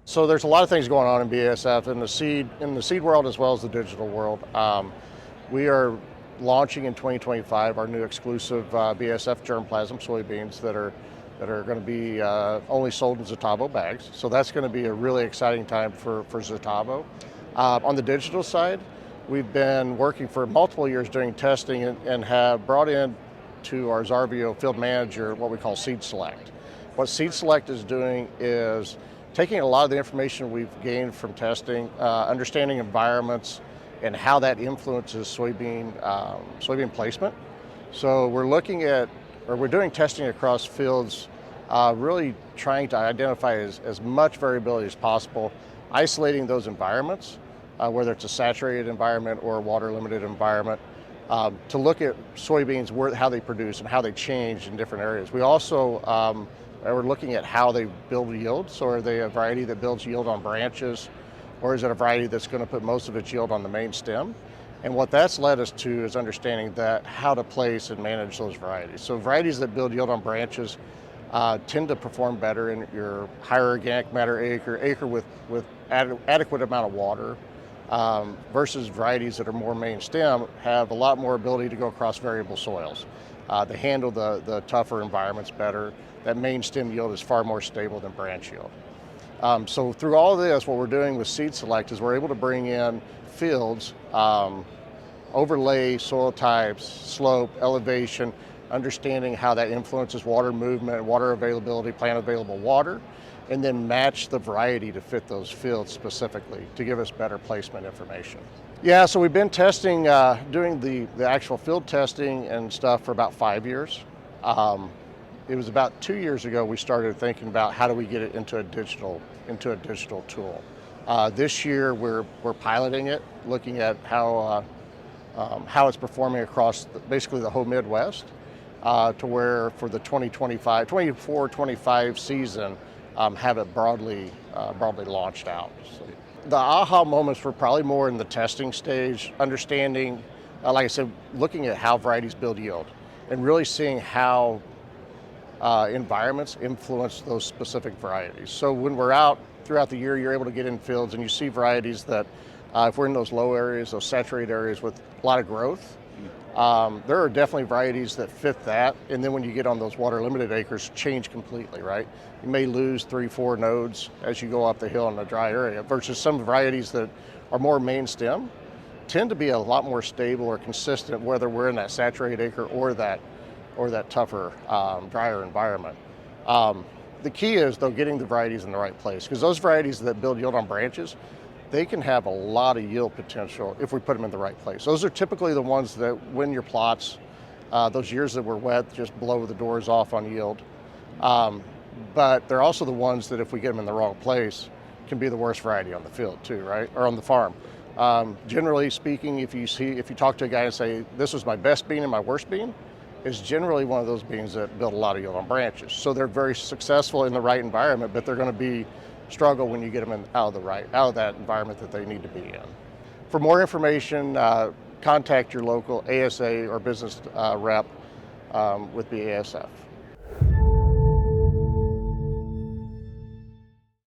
So there's a lot of things going on in BASF in the seed world as well as the digital world. We are launching in 2025 our new exclusive BASF germplasm soybeans that are going to be only sold in Xarvio bags. So that's going to be a really exciting time for Xarvio. On the digital side, we've been working for multiple years doing testing and have brought in to our xarvio field manager what we call SeedSelect. What SeedSelect is doing is taking a lot of the information we've gained from testing, understanding environments and how that influences soybean placement. So we're doing testing across fields, really trying to identify as much variability as possible, isolating those environments, whether it's a saturated environment or a water limited environment, to look at soybeans, how they produce and how they change in different areas. We also we're looking at how they build yield. So are they a variety that builds yield on branches, or is it a variety that's going to put most of its yield on the main stem? And what that's led us to is understanding that how to place and manage those varieties. So varieties that build yield on branches tend to perform better in your higher organic matter acre with adequate amount of water, versus varieties that are more main stem have a lot more ability to go across variable soils. They handle the tougher environments better. That main stem yield is far more stable than branch yield. So through all of this, what we're doing with SeedSelect is we're able to bring in fields, overlay soil types, slope, elevation, understanding how that influences water movement, water availability, plant available water, and then match the variety to fit those fields specifically to give us better placement information. Yeah, so we've been testing, doing the actual field testing and stuff for about 5 years. It was about 2 years ago we started thinking about how do we get it into a digital tool. This year we're piloting it, looking at how it's performing across basically the whole Midwest, to where for the 24-25 season, have it broadly launched out. So the aha moments were probably more in the testing stage, understanding, like I said, looking at how varieties build yield and really seeing how environments influence those specific varieties. So when we're out throughout the year, you're able to get in fields and you see varieties that, if we're in those low areas, those saturated areas with a lot of growth, there are definitely varieties that fit that. And then when you get on those water limited acres, change completely, right? You may lose 3-4 nodes as you go up the hill in a dry area, versus some varieties that are more main stem tend to be a lot more stable or consistent, whether we're in that saturated acre or that tougher, drier environment. The key is, though, getting the varieties in the right place, because those varieties that build yield on branches, they can have a lot of yield potential if we put them in the right place. Those are typically the ones that win your plots. Those years that were wet just blow the doors off on yield. But they're also the ones that if we get them in the wrong place, can be the worst variety on the field too, right? Or on the farm. Generally speaking, if you talk to a guy and say, this was my best bean and my worst bean, is generally one of those beans that build a lot of yield on branches. So they're very successful in the right environment, but they're going to struggle when you get them out of that environment that they need to be in. For more information, contact your local ASA or business rep with BASF.